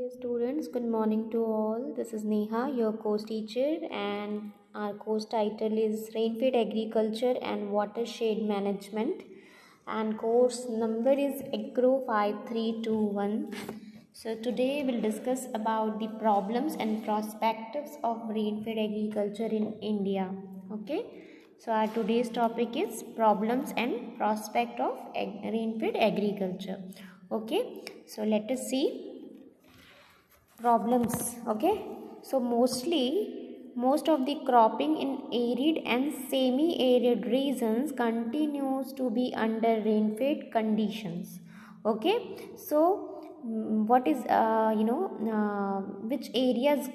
Dear students, good morning to all. This is Neha, your course teacher, and our course title is Rainfed Agriculture and Watershed Management, and course number is Agro 5321. So today we'll discuss about the problems and perspectives of rainfed agriculture in India. Okay, so our today's topic is problems and prospect of rainfed agriculture. Okay, so let us see problems. Okay, so most of the cropping in arid and semi arid regions continues to be under rainfed conditions. Okay, so what is which areas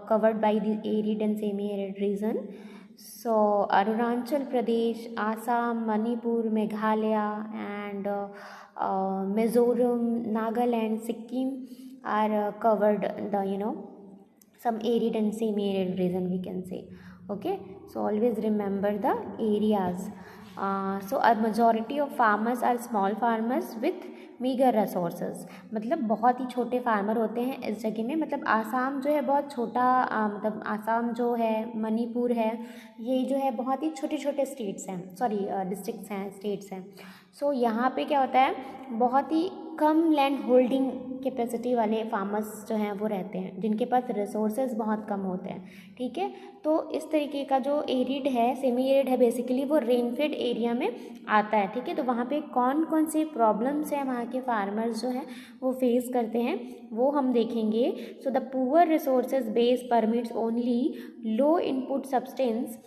covered by the arid and semi arid region? So Arunachal Pradesh, Assam, Manipur, Meghalaya, and Mizoram, Nagaland, Sikkim are covered the some arid and semi-arid region, we can say. Okay, so always remember the areas. So a majority of farmers are small farmers with meager resources. मतलब बहुत ही छोटे farmer होते हैं इस जगह में. मतलब आसाम जो है बहुत छोटा, मतलब आसाम जो है, मणिपुर है, ये जो है बहुत ही छोटे छोटे स्टेट्स हैं, सॉरी डिस्ट्रिक्ट्स हैं, स्टेट्स हैं. सो यहाँ पे क्या होता है, बहुत ही कम लैंड होल्डिंग कैपेसिटी वाले फार्मर्स जो हैं वो रहते हैं, जिनके पास रिसोर्सेज बहुत कम होते हैं. ठीक है, तो इस तरीके का जो एरिड है, सेमी एरिड है, बेसिकली वो रेनफेड एरिया में आता है. ठीक है, तो वहाँ पे कौन कौन से प्रॉब्लम्स हैं वहाँ के फार्मर्स जो हैं वो फेस करते हैं, वो हम देखेंगे. So the poor resources base permits only low input substance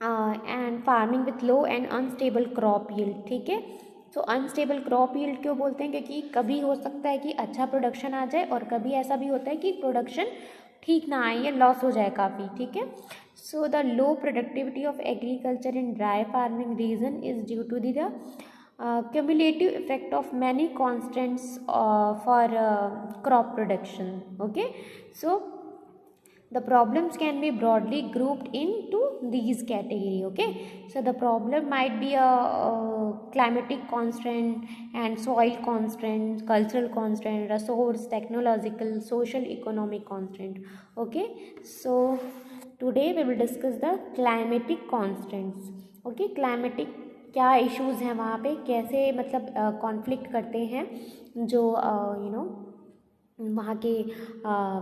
and farming with low and unstable crop yield. ठीक है, तो अनस्टेबल क्रॉप यील्ड क्यों बोलते हैं, क्योंकि कभी हो सकता है कि अच्छा प्रोडक्शन आ जाए और कभी ऐसा भी होता है कि प्रोडक्शन ठीक ना आए या लॉस हो जाए काफ़ी. ठीक है, so the low productivity of agriculture in dry farming region is due to the cumulative effect of many constants for crop production. Okay, so the problems can be broadly grouped into these category. Okay, so the problem might be a climatic constraint and soil constraint, cultural constraint, resource, technological, social, economic constraint. Okay, so today we will discuss the climatic constraints. Okay, climatic क्या issues हैं वहाँ पे, कैसे मतलब conflict करते हैं जो वहाँ के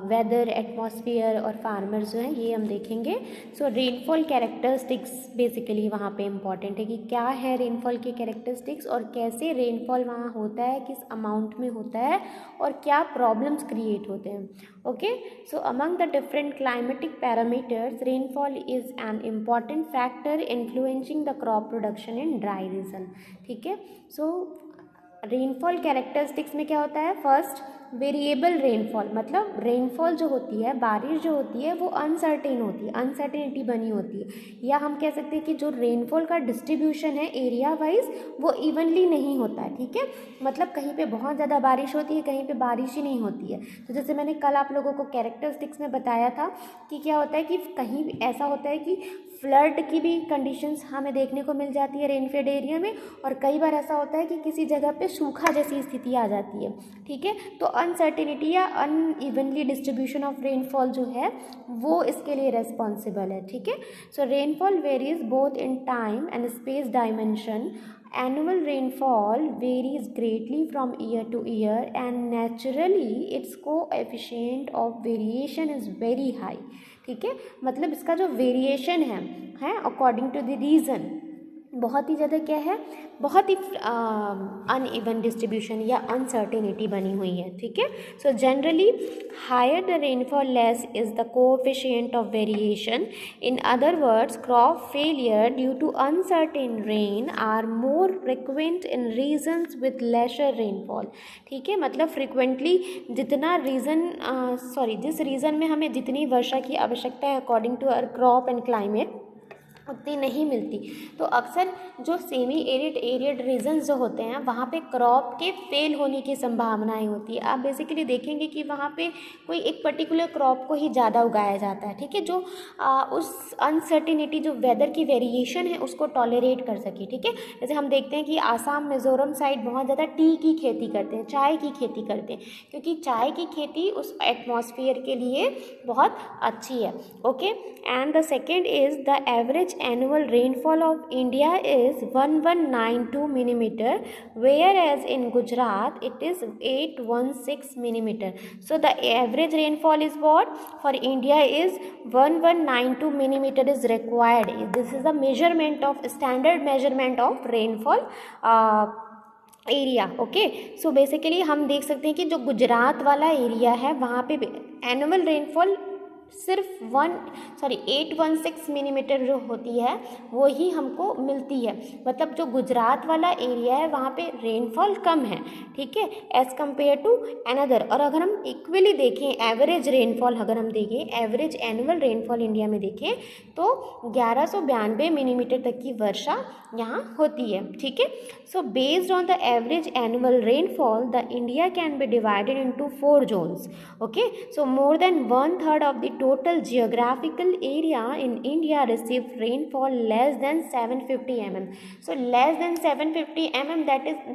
वेदर, एटमॉस्फेयर और फार्मर्स जो हैं, ये हम देखेंगे. सो रेनफॉल कैरेक्टरिस्टिक्स बेसिकली वहाँ पे इम्पॉर्टेंट है कि क्या है रेनफॉल के कैरेक्टरिस्टिक्स और कैसे रेनफॉल वहाँ होता है, किस अमाउंट में होता है और क्या प्रॉब्लम्स क्रिएट होते हैं. Okay, so among the different climatic parameters rainfall is an important factor influencing the crop production in dry region. ठीक है, सो रेनफॉल कैरेक्टरिस्टिक्स में क्या होता है, फर्स्ट वेरिएबल रेनफॉल, मतलब रेनफॉल जो होती है, बारिश जो होती है वो अनसर्टेन होती है, अनसर्टेनिटी बनी होती है, या हम कह सकते हैं कि जो रेनफॉल का डिस्ट्रीब्यूशन है एरिया वाइज वो इवनली नहीं होता है. ठीक है, मतलब कहीं पे बहुत ज़्यादा बारिश होती है, कहीं पे बारिश ही नहीं होती है. तो जैसे मैंने कल आप लोगों को कैरेक्टरिस्टिक्स में बताया था कि क्या होता है कि कहीं ऐसा होता है कि फ्लड की भी कंडीशंस हमें देखने को मिल जाती है रेनफेड एरिया में, और कई बार ऐसा होता है कि किसी जगह पे सूखा जैसी स्थिति आ जाती है. ठीक है, तो अनसर्टेनिटी या अनइवनली डिस्ट्रीब्यूशन ऑफ रेनफॉल जो है वो इसके लिए रेस्पॉन्सिबल है. ठीक है, so rainfall varies both in time and space dimension. Annual rainfall varies greatly from year to year and naturally its coefficient of variation is very high. ठीक है, मतलब इसका जो वेरिएशन है अकॉर्डिंग टू द रीजन बहुत ही ज़्यादा क्या है, बहुत ही अनइवन डिस्ट्रीब्यूशन या अनसर्टेनिटी बनी हुई है. ठीक है, so generally higher the rainfall less is the coefficient of variation. In other words crop failure due to uncertain rain are more frequent in regions with lesser rainfall. ठीक है, मतलब frequently जितना जिस रीजन में हमें जितनी वर्षा की आवश्यकता है according to our crop and climate, उतनी नहीं मिलती। तो अक्सर जो सेमी एरिड रीजन्स जो होते हैं वहाँ पे क्रॉप के फेल होने की संभावनाएं होती है। आप बेसिकली देखेंगे कि वहाँ पे कोई एक पर्टिकुलर क्रॉप को ही ज़्यादा उगाया जाता है, ठीक है, जो उस अनसर्टिनिटी जो वेदर की वेरिएशन है उसको टॉलरेट कर सके, ठीक है। जैसे हम देखते हैं कि आसाम मिज़ोरम साइड बहुत ज़्यादा टी की खेती करते हैं, चाय की खेती करते हैं, क्योंकि चाय की खेती उस एटमॉस्फेयर के लिए बहुत अच्छी है। Okay, and the second is the average annual rainfall of India is 1192 millimeter, whereas in Gujarat it is 816 millimeter. So the average rainfall is what for India is 1192 millimeter is required. This is the measurement of standard measurement of rainfall area. Okay, so basically हम देख सकते हैं कि जो गुजरात वाला area है वहाँ पे एनुअल रेनफॉल सिर्फ 816 मिलीमीटर जो होती है वो ही हमको मिलती है। मतलब जो गुजरात वाला एरिया है वहाँ पे रेनफॉल कम है, ठीक है, एज़ कम्पेयर टू अनदर। और अगर हम इक्वली देखें एवरेज रेनफॉल, अगर हम देखें एवरेज एनुअल रेनफॉल इंडिया में देखें तो 1192 मिलीमीटर तक की वर्षा यहाँ होती है, ठीक है। So based on the average annual rainfall the India can be divided into 4 zones. Okay, so more than 1/3 of the total geographical area in India received rainfall less than 750 mm. So less than 750 mm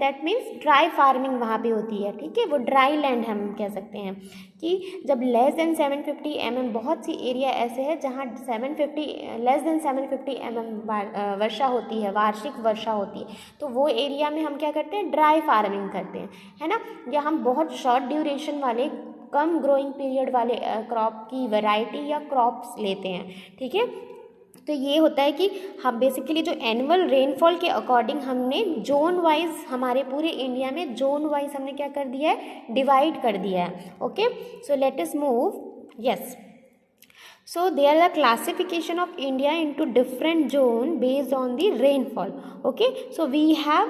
that means dry farming वहाँ पे होती है, ठीक है, वो dry land हम कह सकते हैं कि जब less than 750 mm, बहुत सी एरिया ऐसे है जहाँ 750 less than 750 mm वर्षा होती है, वार्षिक वर्षा होती है, तो वो एरिया में हम क्या करते हैं, ड्राई फार्मिंग करते हैं, है ना, या हम बहुत शॉर्ट ड्यूरेशन वाले कम ग्रोइंग पीरियड वाले क्रॉप की वैरायटी या क्रॉप्स लेते हैं, ठीक है। तो ये होता है कि हम बेसिकली जो एनुअल रेनफॉल के अकॉर्डिंग हमने जोन वाइज हमारे पूरे इंडिया में जोन वाइज हमने क्या कर दिया है, डिवाइड कर दिया है। Okay, so let us move, yes, so there are the classification of India into different zone based on the rainfall. Okay, so we have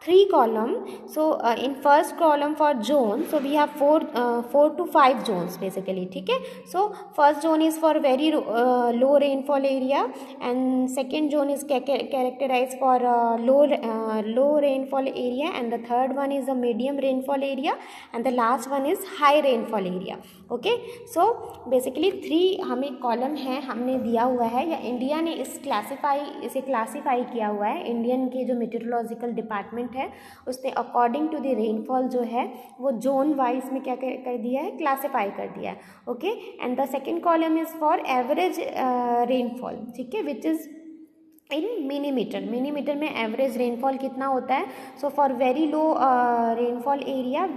3 column. So in first column for zone, so we have 4 to 5 zones basically, ठीक है। So first zone is for very low rainfall area, and second zone is characterized for low rainfall area, and the third one is a medium rainfall area, and the last one is high rainfall area. Okay, so basically 3 हमें column है हमने दिया हुआ है, या India ने इसे classify किया हुआ है, इंडियन के जो मेट्रोलॉजिकल डिपार्टमेंट है उसने अकॉर्डिंग टू द रेनफॉल जो है वो जोन वाइज में क्या कर दिया है, क्लासीफाई कर दिया है। Okay, and the second column is for average rainfall, ठीक है, विच इज इन मिलीमीटर में एवरेज रेनफॉल कितना होता है। So for very low rainfall area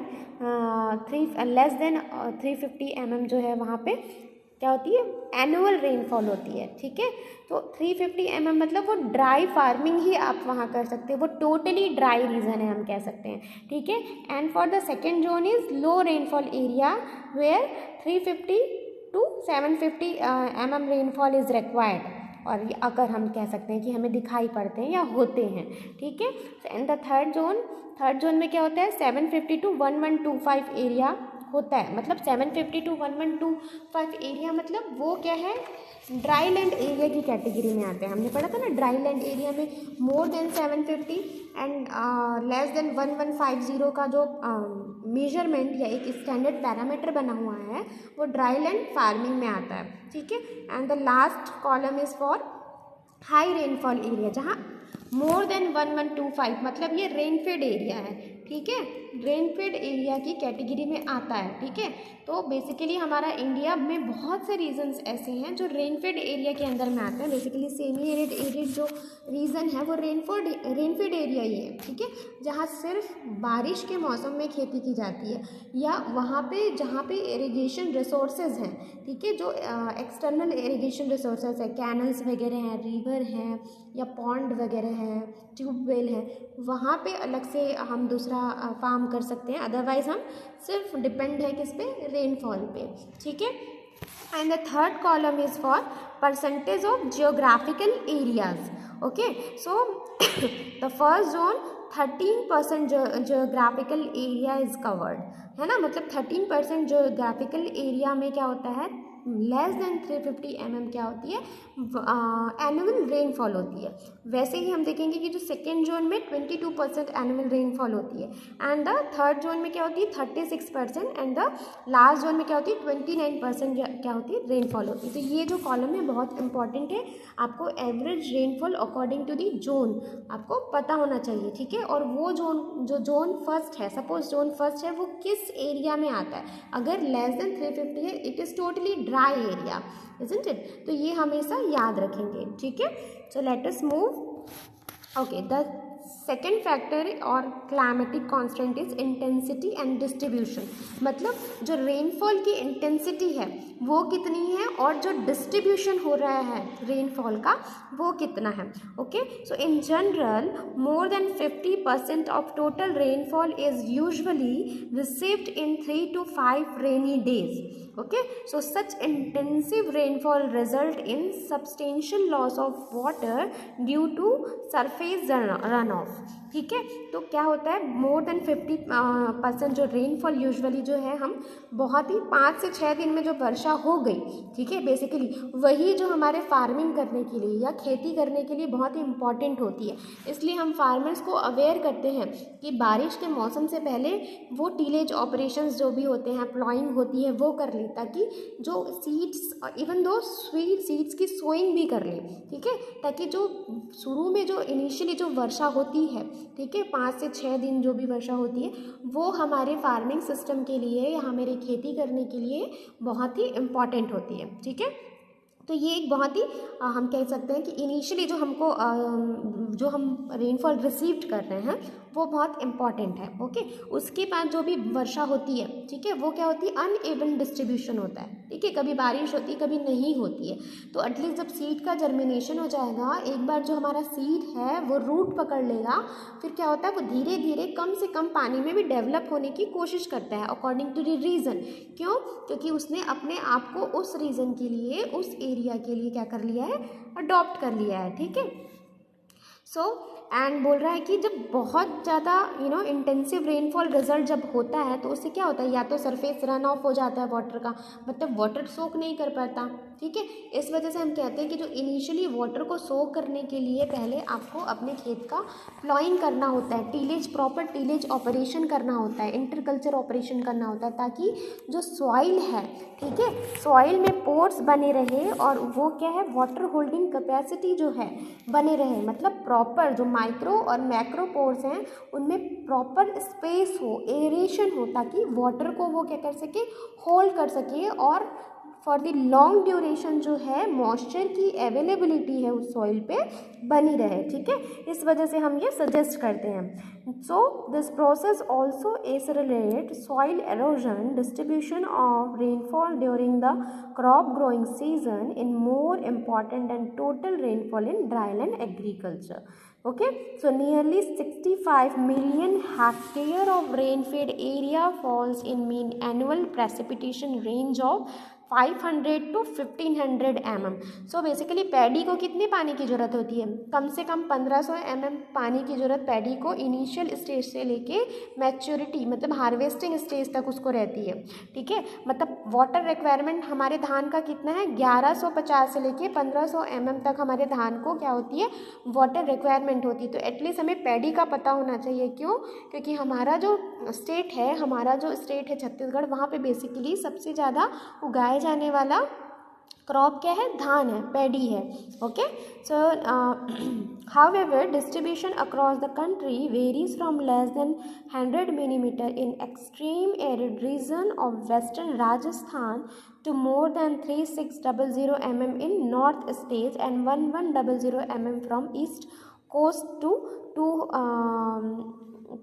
less than 350 mm जो है वहाँ पे क्या होती है, एनुअल रेनफॉल होती है, ठीक है। तो 350 mm मतलब वो ड्राई फार्मिंग ही आप वहाँ कर सकते हैं, वो टोटली ड्राई रीजन है हम कह सकते हैं, ठीक है। And for the second zone is low rainfall area where 350 to 750 mm rainfall is required, और अगर हम कह सकते हैं कि हमें दिखाई पड़ते हैं या होते हैं, ठीक है। एंड द थर्ड जोन में क्या होता है, 750 to 1125 एरिया होता है। मतलब 750 to 1125 एरिया मतलब वो क्या है, ड्राई लैंड एरिया की कैटेगरी में आते हैं। हमने पढ़ा था ना, ड्राई लैंड एरिया में more than 750 and less than 1150 का जो मेजरमेंट या एक स्टैंडर्ड पैरामीटर बना हुआ है वो ड्राई लैंड फार्मिंग में आता है, ठीक है। And the last column is for high rainfall area, जहाँ मोर देन 1125 मतलब ये रेनफेड एरिया है, ठीक है, रेनफेड एरिया की कैटेगरी में आता है, ठीक है। तो बेसिकली हमारा इंडिया में बहुत से रीजन्स ऐसे हैं जो रेनफेड एरिया के अंदर में आते हैं। बेसिकली सेमी एरिड जो रीजन है वो रेनफेड एरिया ही है, ठीक है, जहाँ सिर्फ बारिश के मौसम में खेती की जाती है, या वहाँ पे जहाँ पे इरिगेशन रिसोर्सेज हैं, ठीक है, जो एक्सटर्नल इरिगेशन रिसोर्सेज है, कैनल्स वगैरह हैं, रिवर हैं या पॉन्ड वगैरह हैं, ट्यूबवेल है, वहाँ पे अलग से हम दूसरा फार्म कर सकते हैं। अदरवाइज हम सिर्फ डिपेंड है किस पे, रेनफॉल पे, ठीक है। And the third column is for percentage of geographical areas. Okay, so the first zone 13% geographical area is covered, है ना, मतलब 13% जियोग्राफिकल एरिया में क्या होता है, लेस देन 350 mm क्या होती है, एनुअल रेनफॉल होती है। वैसे ही हम देखेंगे कि जो सेकेंड जोन में 22% एनुअल रेनफॉल होती है, एंड द थर्ड जोन में क्या होती है 36%, एंड द लास्ट जोन में क्या होती है 29% क्या होती है रेनफॉल होती है। तो ये जो कॉलम है बहुत इंपॉर्टेंट है, आपको average rainfall according to the zone आपको पता होना चाहिए, ठीक है। और वो जोन फर्स्ट है, सपोज जोन फर्स्ट है वो किस एरिया में आता है, अगर लेस देन 350 है it is totally dry area, isn't it. तो ये हमेशा याद रखेंगे, ठीक है। So let us move. Okay, the second factor और climatic constant is intensity and distribution, मतलब जो रेनफॉल की इंटेंसिटी है वो कितनी है और जो डिस्ट्रीब्यूशन हो रहा है रेनफॉल का वो कितना है। Okay, so in general more than 50% of total rainfall is usually received in 3 to 5 rainy days. Okay, so such intensive rainfall result in substantial loss of water due to surface runoff, ठीक है। तो क्या होता है, more than 50% जो rainfall usually जो है हम बहुत ही 5 से 6 दिन में जो वर्षा हो गई, ठीक है, बेसिकली वही जो हमारे फार्मिंग करने के लिए या खेती करने के लिए बहुत ही इंपॉर्टेंट होती है। इसलिए हम फार्मर्स को अवेयर करते हैं कि बारिश के मौसम से पहले वो टीलेज ऑपरेशंस जो भी होते हैं, प्लॉइंग होती है वो कर लें, ताकि जो seeds even though sweet seeds की सोइंग भी कर लें, ठीक है, ताकि जो शुरू में जो इनिशियली जो वर्षा होती है, ठीक है, 5 से 6 दिन जो भी वर्षा होती है वो हमारे फार्मिंग सिस्टम के लिए या हमारे खेती करने के लिए बहुत ही इम्पॉर्टेंट होती है, ठीक है। तो ये एक बहुत ही हम कह सकते हैं कि इनिशियली जो हमको जो हम रेनफॉल रिसीव्ड कर रहे हैं वो बहुत इंपॉर्टेंट है। ओके, उसके बाद जो भी वर्षा होती है, ठीक है, वो क्या होती है अनइवन डिस्ट्रीब्यूशन होता है, ठीक है, कभी बारिश होती है कभी नहीं होती है। तो एटलीस्ट जब सीड का जर्मिनेशन हो जाएगा, एक बार जो हमारा सीड है वो रूट पकड़ लेगा, फिर क्या होता है वो धीरे धीरे कम से कम पानी में भी डेवलप होने की कोशिश करता है अकॉर्डिंग टू द रीज़न। क्यों? क्योंकि उसने अपने आप को उस रीज़न के लिए, उस एरिया के लिए क्या कर लिया है, अडॉप्ट कर लिया है, ठीक है। सो एंड बोल रहा है कि जब बहुत ज़्यादा इंटेंसिव रेनफॉल रिजल्ट जब होता है तो उससे क्या होता है, या तो सरफेस रन ऑफ हो जाता है वाटर का, मतलब वाटर सोक नहीं कर पाता, ठीक है। इस वजह से हम कहते हैं कि जो इनिशियली वाटर को सोक करने के लिए पहले आपको अपने खेत का प्लॉइंग करना होता है, टीलेज, प्रॉपर टीलेज ऑपरेशन करना होता है, इंटरकल्चर ऑपरेशन करना होता है, ताकि जो सॉइल है, ठीक है, सॉइल में पोर्स बने रहे और वो क्या है वाटर होल्डिंग कैपेसिटी जो है बने रहे, मतलब प्रॉपर जो माइक्रो और मैक्रो पोर्स हैं उनमें प्रॉपर स्पेस हो, एरेशन हो, ताकि वाटर को वो क्या कर सके, होल्ड कर सके और फॉर द लॉन्ग ड्यूरेशन जो है मॉइस्चर की अवेलेबिलिटी है उस सॉइल पे बनी रहे, ठीक है। इस वजह से हम ये सजेस्ट करते हैं। So this process also accelerate soil halogen, distribution of rainfall during the crop growing season in more important and total rainfall in dryland agriculture. Okay, so nearly 65 million hectare of rain-fed area falls in mean annual precipitation range of 500 to 1500 mm। So basically paddy को कितने पानी की ज़रूरत होती है, कम से कम 1500 mm पानी की ज़रूरत पैडी को इनिशियल स्टेज से लेके मैच्योरिटी मतलब हार्वेस्टिंग स्टेज तक उसको रहती है, ठीक है। मतलब वाटर रिक्वायरमेंट हमारे धान का कितना है, 1150 से लेके 1500 mm तक हमारे धान को क्या होती है, वाटर रिक्वायरमेंट होती है। तो एटलीस्ट हमें पैडी का पता होना चाहिए। क्यों? क्योंकि हमारा जो स्टेट है छत्तीसगढ़, वहाँ पे बेसिकली सबसे ज़्यादा उगाए जाने वाला क्रॉप क्या है, धान है, पैडी है। Okay, so however distribution across the country varies from less than 100 millimetre in extreme arid region of western Rajasthan to more than 3600 mm in north states and 1100 mm from east coast to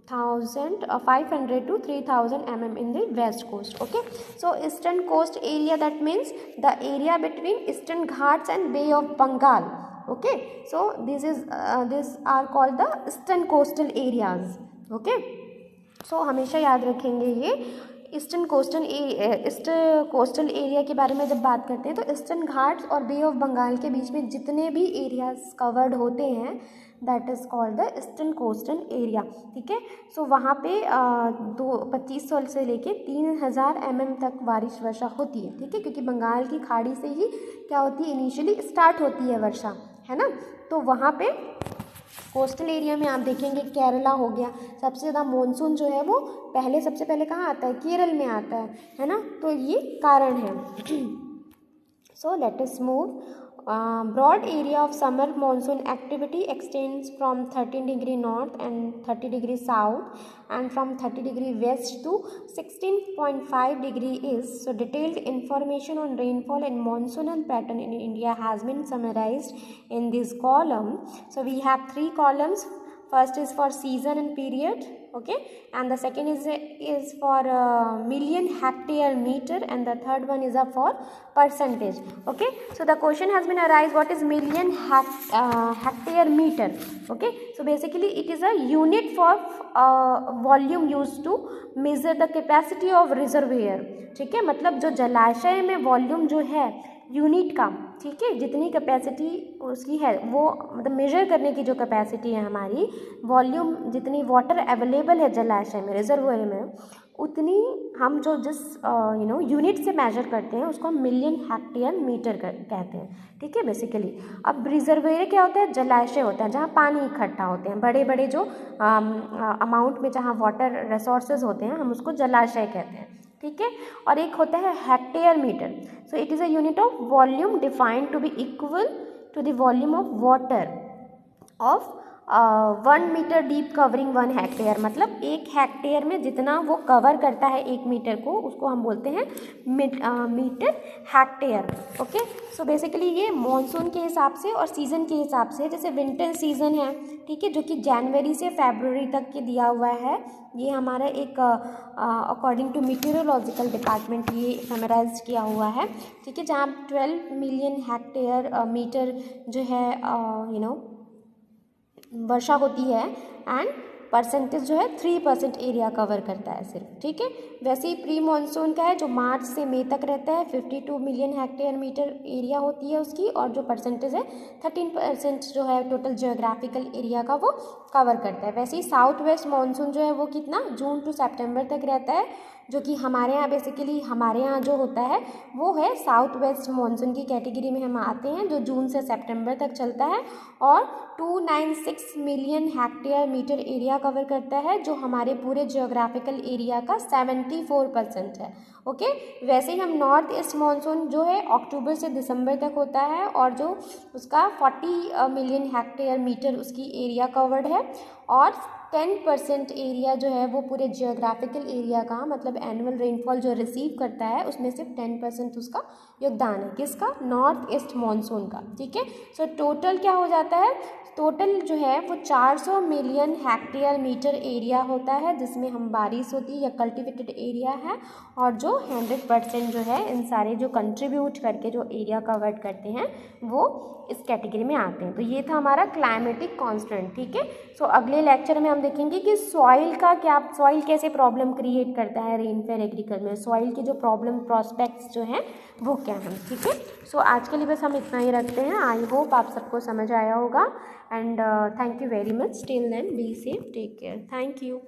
500 to 3000 mm in the west coast. Okay, so eastern coast area, that means the area between eastern ghats and Bay of Bengal. Okay, so these are called the eastern coastal areas. Okay, so हमेशा याद रखेंगे ये eastern coastal area के बारे में जब बात करते हैं तो ईस्टर्न घाट्स और बे ऑफ बंगाल के बीच में जितने भी एरियाज कवर्ड होते हैं that is called the eastern coastal area. ठीक है, सो वहाँ पे 2500 से लेके 3000 mm तक बारिश वर्षा होती है। ठीक है, क्योंकि बंगाल की खाड़ी से ही क्या होती है, इनिशियली स्टार्ट होती है वर्षा, है ना। तो वहाँ पे कोस्टल एरिया में आप देखेंगे केरला हो गया, सबसे ज़्यादा मानसून जो है वो सबसे पहले कहाँ आता है, केरल में आता है ना। तो ये कारण है। So let us move. Broad area of summer monsoon activity extends from 13 degree north and 30 degree south and from 30 degree west to 16.5 degree east. So detailed information on rainfall and monsoonal pattern in India has been summarized in this column. So we have 3 columns. First is for season and period, okay, and the second is for million hectare meter, and the third one is for percentage. Okay, so the question has been arise, what is million hectare meter? Okay, so basically it is a unit for volume used to measure the capacity of reservoir. ठीक है, मतलब जो जलाशय में volume जो है unit का, ठीक है, जितनी कैपेसिटी उसकी है वो मतलब मेजर करने की जो कैपेसिटी है हमारी, वॉल्यूम जितनी वाटर अवेलेबल है जलाशय में, रिजर्वोयर में, उतनी हम जो जिस यूनिट से मेजर करते हैं उसको हम मिलियन हेक्टेयर मीटर कहते हैं। ठीक है, बेसिकली अब रिजर्वोयर क्या होता है, जलाशय होता है जहाँ पानी इकट्ठा होते हैं, बड़े बड़े जो अमाउंट में जहाँ वाटर रिसोर्सेज होते हैं हम उसको जलाशय कहते हैं। ठीक है, और एक होता है hectare metre. So it is a unit of volume defined to be equal to the volume of water of 1 metre deep covering 1 hectare, मतलब 1 हेक्टेयर में जितना वो कवर करता है 1 मीटर को, उसको हम बोलते हैं metre hectare. Okay, so basically ये मॉनसून के हिसाब से और सीज़न के हिसाब से, जैसे विंटर सीज़न है, ठीक है, जो कि जनवरी से फरवरी तक के दिया हुआ है, ये हमारा एक अकॉर्डिंग टू मीटेरोलॉजिकल डिपार्टमेंट ये समराइज किया हुआ है। ठीक है, जहाँ 12 मिलियन हेक्टेयर मीटर जो है वर्षा होती है, एंड परसेंटेज जो है 3% एरिया कवर करता है सिर्फ। ठीक है, वैसे ही प्री मानसून का है जो मार्च से मई तक रहता है, 52 मिलियन हेक्टेयर मीटर एरिया होती है उसकी, और जो परसेंटेज है 13% जो है टोटल जियोग्राफिकल एरिया का वो कवर करता है। वैसे ही साउथ वेस्ट मानसून जो है वो कितना, जून टू सितंबर तक रहता है, जो कि हमारे यहाँ बेसिकली हमारे यहाँ जो होता है वो है साउथ वेस्ट मानसून की कैटेगरी में हम आते हैं, जो जून से सितंबर तक चलता है और 296 million hectare metre area cover करता है, जो हमारे पूरे जियोग्राफिकल एरिया का 74% है। ओके, वैसे ही हम नॉर्थ ईस्ट मानसून जो है अक्टूबर से दिसंबर तक होता है, और जो उसका 40 मिलियन हेक्टेयर मीटर उसकी एरिया कवर्ड है, और 10% एरिया जो है वो पूरे जियोग्राफिकल एरिया का, मतलब एनुअल रेनफॉल जो रिसीव करता है उसमें से 10% उसका योगदान है, किसका, नॉर्थ ईस्ट मानसून का। ठीक है, सो टोटल क्या हो जाता है, टोटल जो है वो 400 मिलियन हेक्टेयर मीटर एरिया होता है, जिसमें हम बारिश होती है या कल्टिवेटेड एरिया है, और जो 100% जो है इन सारे जो कंट्रीब्यूट करके जो एरिया कवर्ड करते हैं वो इस कैटेगरी में आते हैं। तो ये था हमारा क्लाइमेटिक कांस्टेंट। ठीक है, सो अगले लेक्चर में हम देखेंगे कि सॉइल का क्या, सॉइल कैसे प्रॉब्लम क्रिएट करता है रेनफेयर एग्रीकल्चर में, सॉइल की जो प्रॉब्लम प्रोस्पेक्ट्स जो हैं वो क्या हैं। ठीक है, सो आज के लिए बस हम इतना ही रखते हैं। आई होप आप सबको समझ आया होगा, and thank you very much. Till then be safe, take care, thank you.